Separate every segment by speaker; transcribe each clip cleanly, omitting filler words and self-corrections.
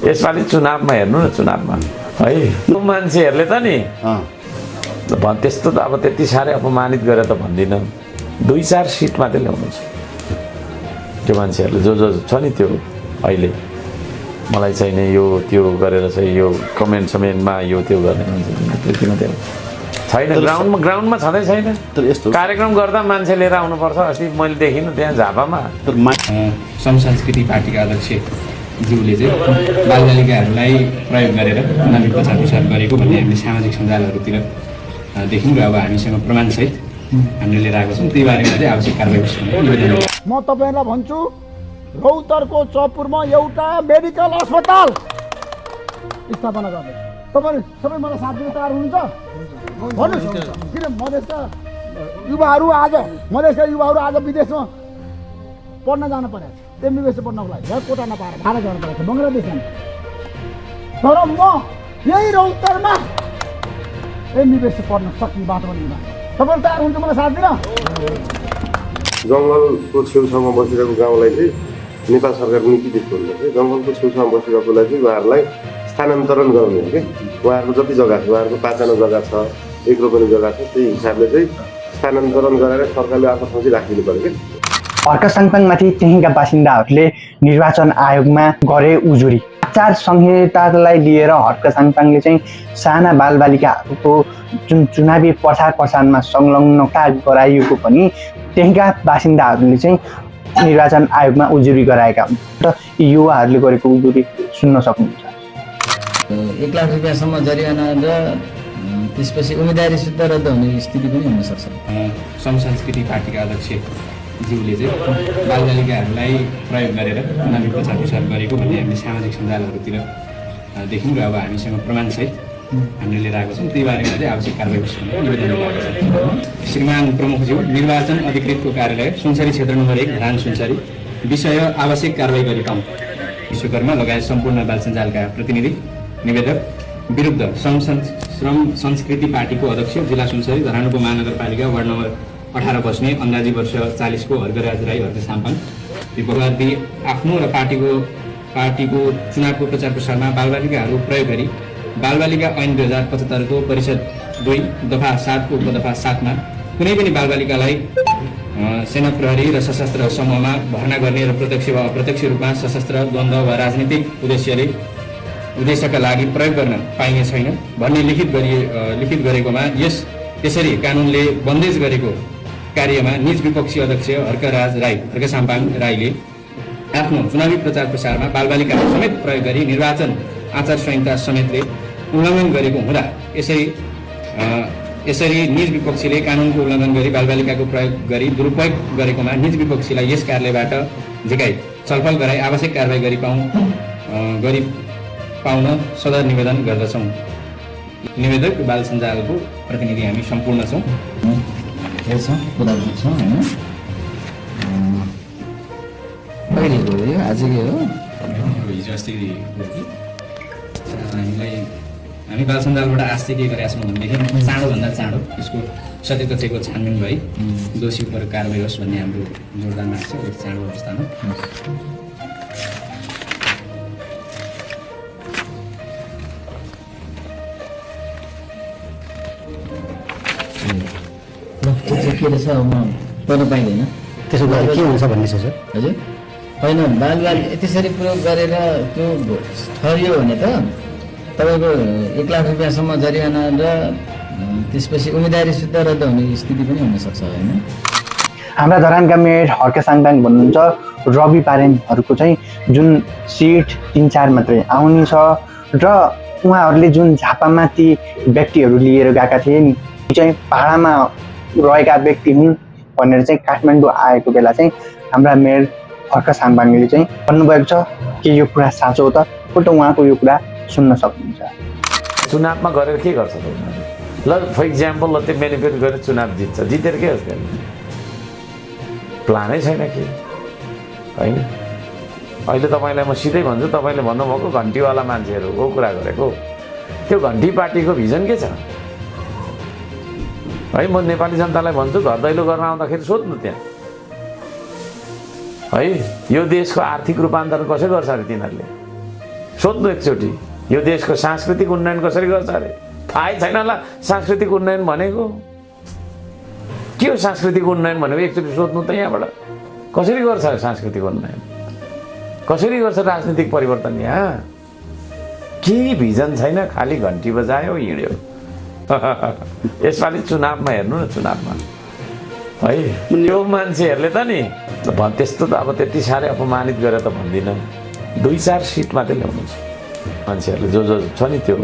Speaker 1: यसपालि चुनावमा हेर्नु न, चुनावमा है मान्छेहरूले त नि त्यस्तो त अब त्यति साह्रै अपमानित गरेर त भन्दिनँ, 2-4 सिट मात्रै ल्याउनु छ त्यो मान्छेहरूले जो छ नि त्यो अहिले मलाई चाहिने यो त्यो गरेर चाहिँ यो कमेन्टमा यो त्यो गर्ने त्यति मात्रै छैन। ग्राउन्डमा छँदै छैन।
Speaker 2: तर यस्तो
Speaker 1: कार्यक्रम गर्दा मान्छे लिएर आउनुपर्छ। अस्ति मैले देखिनँ त्यहाँ झापामा
Speaker 3: संस्कृति पार्टीका अध्यक्ष ज्यूले चाहिँ बालबालिकाहरूलाई प्रयोग गरेर चुनावी प्रचार प्रसार गरेको भन्ने हामीले सामाजिक सञ्जालहरूतिर देख्यौँ र अब हामीसँग प्रमाणसहित हामीले लिएर आएको छौँ। त्यही बारेमा चाहिँ आवश्यक कारबाही निवेदन।
Speaker 4: म तपाईँलाई भन्छु, रौतरको चौपुरमा एउटा मेडिकल अस्पताल स्थापना गर्ने तपाईँ सबै मलाई साथ दिन तयार हुनुहुन्छ? भन्नुहोस्। किन मधेसका युवाहरू आज विदेशमा पढ्न जानु परेको छ, एमबिबिएस पढ्नको लागि कोटा नपाएर भारत जानु परेको छ, बङ्गलादेशमा। तर म यही रौतरमा एमबिबिएस पढ्न सक्ने बाटो पनि हुँदैन। तपाईँ तयार हुन्छ मलाई साथ दिन?
Speaker 5: जङ्गलको छेउछाउमा बसिरहेको गाउँलाई चाहिँ नेपाल सरकारको नीति त्यस्तो हुन्छ कि जङ्गलको छेउछाउमा बसिरहेकोलाई चाहिँ उहाँहरूलाई स्थानान्तरण गराउने हो कि उहाँहरूको जति जग्गा छ, उहाँहरूको 5 जग्गा छ, 1 रोपनी जग्गा छ, त्यही हिसाबले चाहिँ स्थानान्तरण गराएर सरकारले अर्को ठाउँ चाहिँ राखिदिनु पऱ्यो कि।
Speaker 6: हर्क साङपाङमाथि त्यहीँका बासिन्दाहरूले निर्वाचन आयोगमा गरे उजुरी। आचार संहितालाई लिएर हर्क साङपाङले चाहिँ साना बालबालिकाहरूको जुन चुनावी प्रचार प्रसारमा संलग्नता गराइएको पनि त्यहीँका बासिन्दाहरूले चाहिँ निर्वाचन आयोगमा उजुरी गराएका हुन् र युवाहरूले गरेको उजुरी सुन्न सक्नुहुन्छ।
Speaker 7: 1 लाख रुपियाँसम्म जरिवाना र त्यसपछि उम्मेदवारी सिद्ध रद्द हुने स्थिति पनि हुनसक्छ।
Speaker 3: संस्कृति पार्टीका अध्यक्ष ज्यूले चाहिँ बालबालिकाहरूलाई प्रयोग गरेर चुनावी प्रचार प्रसार गरेको भन्ने हामीले सामाजिक सञ्जालहरूतिर देख्यौँ र अब हामीसँग प्रमाणसहित हामीले लिएर आएको छौँ। त्यही बारेमा चाहिँ आवश्यक कारबाही निवेदन गरेको छ। श्रीमान प्रमुखज्यू, निर्वाचन अधिकृतको कार्यालय सुनसरी क्षेत्र नम्बर 1 धान सुनसरी विषय आवश्यक कारबाही गरेका हुन्। विश्वकर्मा लगायत सम्पूर्ण बाल सञ्जालका प्रतिनिधि निवेदक विरुद्ध श्रम संस्कृति पार्टीको अध्यक्ष जिल्ला सुनसरी धरानुको महानगरपालिका वार्ड नम्बर 18 बस्ने अन्दाजी वर्ष 40 को हर्कराज राई हर्क साम्पाङ विपक्षी आफ्नो र पार्टीको चुनावको प्रचार प्रसारमा बालबालिकाहरू प्रयोग गरी बालबालिका ऐन 2075 को परिषद 2 दफा 7 को उपदफा 7 मा कुनै पनि बालबालिकालाई सेना प्रहरी र सशस्त्र समूहमा भर्ना गर्ने र प्रत्यक्ष वा अप्रत्यक्ष रूपमा सशस्त्र द्वन्द्व वा राजनीतिक उद्देश्यका लागि प्रयोग गर्न पाइने छैन भन्ने लिखित गरेकोमा त्यसरी कानुनले बन्देज गरेको कार्यमा निज विपक्षी अध्यक्ष हर्कराज राई हर्क साम्पाङ राईले आफ्नो चुनावी प्रचार प्रसारमा बालबालिकाहरू समेत प्रयोग गरी निर्वाचन आचार संहिता समेतले उल्लङ्घन गरेको हुँदा यसरी निज विपक्षीले कानुनको उल्लङ्घन गरी बालबालिकाको प्रयोग गरी दुरुपयोग गरेकोमा निज विपक्षीलाई यस कार्यालयबाट झिकाई छलफल गराई आवश्यक कारबाही गरी पाउन सदर निवेदन गर्दछौँ। निवेदक बाल सञ्जालको प्रतिनिधि हामी सम्पूर्ण छौँ।
Speaker 7: कहिले गयो? आजकै हो?
Speaker 3: हिजो अस्ति हामी बाल सञ्जालबाट आज चाहिँ के गरेका छौँ भनेदेखि चाँडोभन्दा चाँडो यसको सत्य तथ्यको छानबिन भई दोषी उप कारबाही होस् भन्ने हाम्रो जोरदार माग छ। एक चाँडो अवस्थामा
Speaker 7: के रहेछ म पढ्न पाइँदैन।
Speaker 6: त्यसो गर्दा के हुन्छ भन्ने छ सर?
Speaker 7: हजुर होइन, बालबालिका त्यसरी प्रयोग गरेर त्यो ठहरियो भने त तपाईँको 1 लाख रुपियाँसम्म जरिवाना र त्यसपछि उम्मेदवारी सिद्ध रद्द हुने स्थिति पनि हुनसक्छ होइन?
Speaker 6: हाम्रा धरानका मेयर हर्क साङपाङ भन्नुहुन्छ रवि पारेनहरूको चाहिँ जुन सिट 3-4 मात्रै आउने छ र उहाँहरूले जुन झापामा ती व्यक्तिहरू लिएर गएका थिए नि चाहिँ भाडामा रहेका व्यक्ति हुन् भनेर चाहिँ काठमाडौँ आएको बेला चाहिँ हाम्रा मेयर हर्क साङपाङले चाहिँ भन्नुभएको छ कि यो कुरा साँचो हो त? उल्ट उहाँको यो कुरा सुन्न सक्नुहुन्छ।
Speaker 1: चुनावमा गरेर के गर्छ त उनीहरूले? ल फर इक्जाम्पल ल त्यो मेनिफेस्ट गरेर चुनाव जित्छ, जितेर के होस् गर्ने? प्लानै छैन के होइन? अहिले तपाईँलाई म सिधै भन्छु, तपाईँले भन्नुभएको घन्टीवाला मान्छेहरूको कुरा गरेको, त्यो घन्टी पार्टीको भिजन के छ है? म नेपाली जनतालाई भन्छु, घर दैलो गर्न आउँदाखेरि सोध्नु त्यहाँ है यो देशको आर्थिक रूपान्तरण कसरी गर्छ अरे तिनीहरूले? सोध्नु एकचोटि यो देशको सांस्कृतिक उन्नयन कसरी गर्छ अरे थाहै छैन होला सांस्कृतिक उन्नयन भनेको के हो सांस्कृतिक उन्नयन भनेको एकचोटि सोध्नु त यहाँबाट कसरी गर्छ सांस्कृतिक उन्नयन कसरी गर्छ राजनीतिक परिवर्तन यहाँ केही भिजन छैन खालि घन्टी बजायो हिँड्यो यसपालि चुनावमा हेर्नु न चुनावमा है यो मान्छेहरूले त नि त्यस्तो त अब त्यति साह्रै अपमानित गरेर त भन्दिनँ 2-4 सिट मात्रै ल्याउनु छ मान्छेहरूले जो छ नि त्यो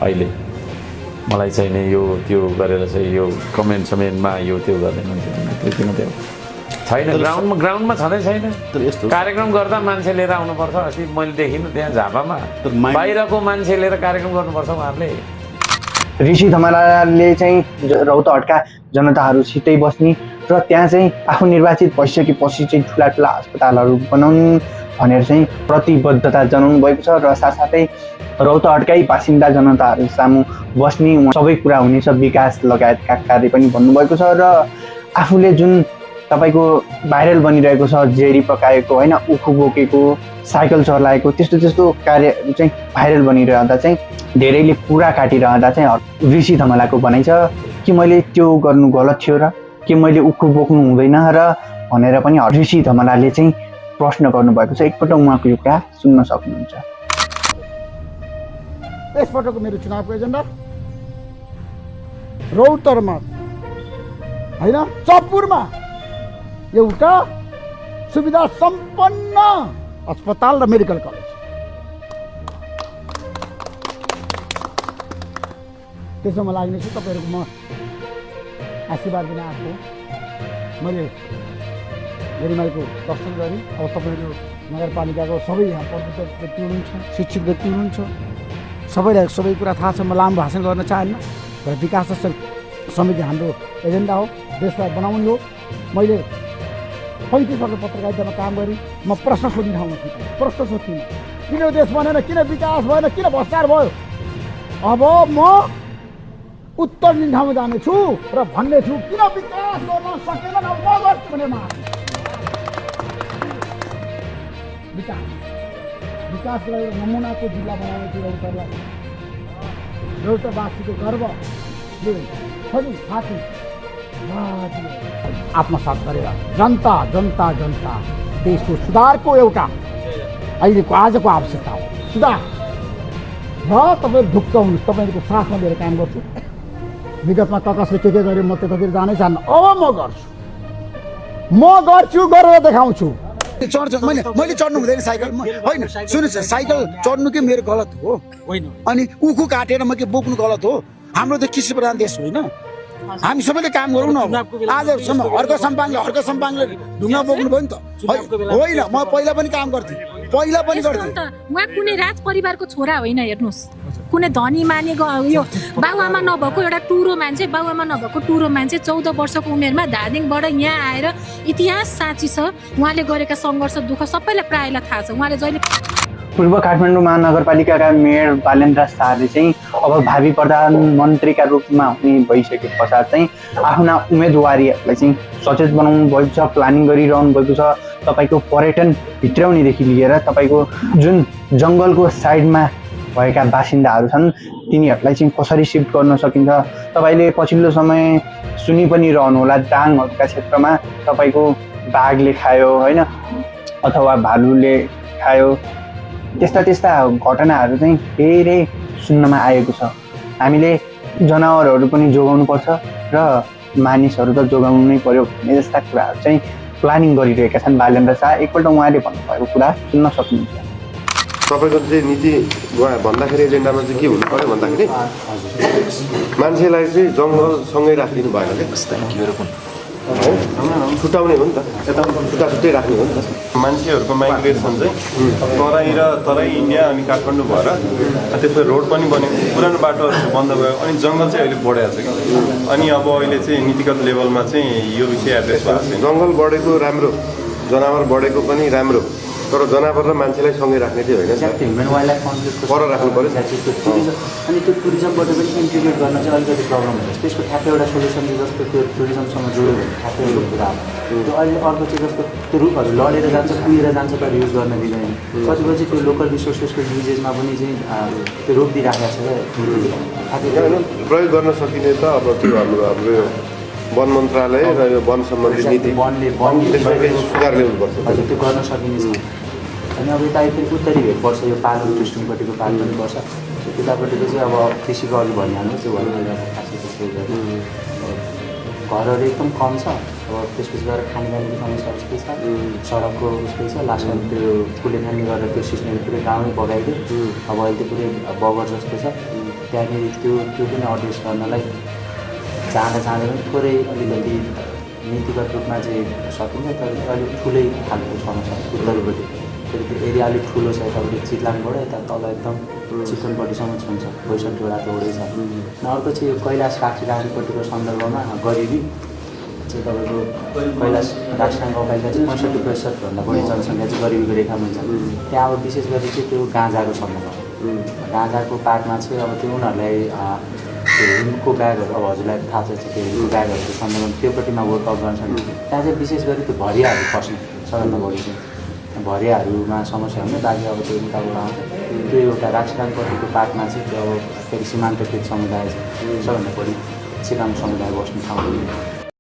Speaker 1: अहिले मलाई चाहिँ नि यो त्यो गरेर चाहिँ यो कमेन्टमा यो त्यो गर्ने मान्छेहरू त्यति मात्रै हो छैन ग्राउन्डमा छँदै छैन कार्यक्रम गर्दा मान्छे लिएर आउनुपर्छ अस्ति मैले देखिनु त्यहाँ झापामा बाहिरको मान्छे लिएर कार्यक्रम गर्नुपर्छ उहाँहरूले
Speaker 6: ऋषि धमलाले चाहिँ रौतहटका जनताहरूसितै बस्ने र त्यहाँ चाहिँ आफू निर्वाचित भइसकेपछि चाहिँ ठुला ठुला अस्पतालहरू बनाउनु भनेर चाहिँ प्रतिबद्धता जनाउनु भएको छ र साथसाथै रौतहटकै बासिन्दा जनताहरू सामु बस्ने सबै कुरा हुनेछ विकास लगायतका कार्य पनि भन्नुभएको छ र आफूले जुन तपाईँको भाइरल बनिरहेको छ जेरी पकाएको होइन उखु बोकेको साइकल चलाएको त्यस्तो कार्यहरू चाहिँ भाइरल बनिरहँदा चाहिँ धेरैले कुरा काटिरहँदा चाहिँ ऋषि धमलाको भनाइ छ कि मैले त्यो गर्नु गलत थियो र कि मैले उखु बोक्नु हुँदैन र भनेर पनि ऋषि धमलाले चाहिँ प्रश्न गर्नुभएको छ एकपल्ट उहाँको यो कुरा सुन्न सक्नुहुन्छ
Speaker 4: यसपटकको मेरो चुनावको एजेन्डा रौतरमा होइन चपुरमा एउटा सुविधा सम्पन्न अस्पताल र मेडिकल कलेज त्यसमा लाग्नेछु तपाईँहरूको म आशीर्वाद दिन आएको मैले गरिमाईको दर्शन गरेँ अब तपाईँहरू नगरपालिकाको सबै यहाँ प्रबुद्ध व्यक्ति हुनुहुन्छ शिक्षित व्यक्ति हुनुहुन्छ सबैलाई सबै कुरा थाहा छ म लामो भाषण गर्न चाहन्न र विकास समिति हाम्रो एजेन्डा हो देशलाई बनाउने हो मैले 35 वर्ष पत्रकारितामा काम गरेँ म प्रश्न सोध्ने ठाउँमा प्रश्न सोध्दिनँ किन देश बनेन किन विकास भएन किन भ्रष्टाचार भयो अब म उत्तर दिने ठाउँमा जानेछु र भन्ने छु किन विकास गर्न सकेन म गर्छु भने विकासको लागि नमुनाको जिल्ला बनाउने छु रौतहटलाई रौतहटवासीको गर्व साथी आत्मसात गरेर जनता देशको सुधारको एउटा अहिलेको आजको आवश्यकता हो सुधार र तपाईँहरू ढुक्क हुनुहोस् तपाईँहरूको साथमा लिएर काम गर्छु विगतमा कसले के गर्यो म त्यतातिर जानै चाहन्न अब म गर्छु गरेर देखाउँछु चढ्छ मैले चढ्नु हुँदैन साइकल होइन सुन्नुहोस् साइकल चढ्नु के मेरो गलत हो होइन अनि उखु काटेर म के बोक्नु गलत हो हाम्रो त कृषि प्रधान देश होइन हामी सबैले काम गरौँ न आजसम्म हर्क सम्पाङले ढुङ्गा बोक्नु भयो नि त होइन म पहिला पनि काम गर्थेँ
Speaker 2: उहाँ कुनै राज परिवारको छोरा होइन हेर्नुहोस् कुनै धनी माने यो बाबुआमा नभएको एउटा टुरो मान्छे 14 वर्षको उमेरमा धादिङबाट यहाँ आएर इतिहास साँची छ उहाँले गरेका सङ्घर्ष दुःख सबैलाई प्रायलाई थाहा छ उहाँले जहिले
Speaker 6: पूर्व काठमाडौँ महानगरपालिकाका मेयर बालेन्द्र शाहले चाहिँ अब भावी प्रधानमन्त्रीका रूपमा हुने भइसके पश्चात चाहिँ आफ्ना उम्मेदवारीहरूलाई चाहिँ सचेत बनाउनु भएको छ प्लानिङ गरिरहनु भएको छ तपाईँको पर्यटन भित्राउनेदेखि लिएर तपाईँको जुन जङ्गलको साइडमा भएका बासिन्दाहरू छन् तिनीहरूलाई चाहिँ कसरी सिफ्ट गर्न सकिन्छ तपाईँले पछिल्लो समय सुनि पनि रहनुहोला दाङहरूका क्षेत्रमा तपाईँको बाघले खायो होइन अथवा भालुले खायो त्यस्ता घटनाहरू चाहिँ धेरै सुन्नमा आएको छ हामीले जनावरहरू पनि जोगाउनुपर्छ र मानिसहरू त जोगाउनु नै पर्यो भन्ने जस्ता कुराहरू चाहिँ प्लानिङ गरिरहेका छन् बालेन्द्र शाह एकपल्ट उहाँले भन्नुभएको कुरा सुन्न सक्नुहुन्छ
Speaker 5: तपाईँको चाहिँ नीति भन्दाखेरि एजेन्डामा चाहिँ के हुनु पर्यो भन्दाखेरि मान्छेलाई चाहिँ जङ्गलसँगै राखिदिनु भएन क्या छुट्याउने हो नि त छुट्टै राख्ने हो नि त
Speaker 8: मान्छेहरूको माइग्रेसन चाहिँ तराई इन्डिया अनि काठमाडौँ भएर त्यसपछि रोड पनि बन्यो पुरानो बाटोहरू चाहिँ बन्द भयो अनि जङ्गल चाहिँ अहिले बढेको छ कि अनि अब अहिले चाहिँ नीतिगत लेभलमा चाहिँ यो विषय एड्रेस भएको छ
Speaker 5: जङ्गल बढेको राम्रो जनावर बढेको पनि राम्रो तर जनावर र मान्छेलाई सँगै राख्ने चाहिँ होइन sir
Speaker 9: exactly human wild life कन्फ्लिक्टको
Speaker 5: पर राख्नु पर्यो।
Speaker 9: टुरिज्म अनि त्यो टुरिज्मबाट पनि इन्टिग्रेट गर्न चाहिँ अलिकति प्रब्लम हुन्छ। त्यसको ठ्याक्कै एउटा सोल्युसन चाहिँ जस्तो त्यो टुरिज्मसँग जोड्यो भने ठ्याक्कै एउटा कुरा हो। त्यो अहिले अर्को चाहिँ जस्तो त्यो रुखहरू लडेर जान्छ कुहिएर जान्छ तर युज गर्न दिँदैन। कतिपय चाहिँ त्यो लोकल रिसोर्सेसको युजेजमा पनि चाहिँ त्यो रोकिदिइराखेको छ क्या
Speaker 5: होइन प्रयोग गर्न सकिने त अब त्यो हाम्रो यो वन मन्त्रालय र यो वन सम्बन्धी नीति त्यसमा केही सुधार ल्याउनुपर्छ।
Speaker 9: हजुर त्यो गर्न सकिने छ। अनि अब यता फेरि उत्तरी भेग पर्छ यो पालो टिस्टुङपट्टिको पालो पनि पर्छ। त्यतापट्टिको चाहिँ अब कृषिको अघि भनिहाल्नु त्यो भएर खासै त्यस्तो घरहरू एकदम कम छ। अब त्यसपछि गएर खानेपानीको समस्या उस्तै छ, सडकको उस्तै छ। लास्टमा त्यो कुले खाने गरेर त्यो सिस्टमले पुरै गाउँमै बगाइदियो। अब अहिले त्यो पुरै बगर जस्तो छ। त्यहाँनिर त्यो पनि एड्रेस गर्नलाई चाहँदा पनि थोरै अलिकति नीतिगत रूपमा चाहिँ सकिन्छ तर अलिक ठुलै खालको समस्या उत्तरपट्टि। फेरि त्यो एरिया अलिक ठुलो छ यतापट्टि चितलानबाट यता तल एकदम चितवनपट्टिसम्म छुन्छ 65वटा तोडै छ। अनि अर्को चाहिँ कैलाश राष्ट्रियपट्टिको सन्दर्भमा गरिबी चाहिँ तपाईँको कैलाश राष्ट्रिय गाउँपालिका चाहिँ 65%भन्दा बढी जनसङ्ख्या चाहिँ गरिबीको रेखामा छ। त्यहाँ अब विशेष गरी चाहिँ त्यो गाँजाको सन्दर्भ गाँजाको पार्टमा चाहिँ अब त्यो उनीहरूलाई हिमको ब्यागहरू अब हजुरलाई थाहा छ त्यो हिमको ब्यागहरूको सन्दर्भमा त्योपट्टिमा वर्कआउट गर्छन्। त्यहाँ चाहिँ विशेष गरी त्यो भरियाहरू फस्ने सबभन्दा बढी चाहिँ भरियाहरूमा समस्या हुने बाँकी अब त्यो उताबाट आउँछ। त्यो एउटा राष्ट्रपट्टिको पार्टमा चाहिँ त्यो अब फेरि सीमान्तकृत समुदाय छ सबभन्दा बढी चिराङ समुदाय बस्ने ठाउँ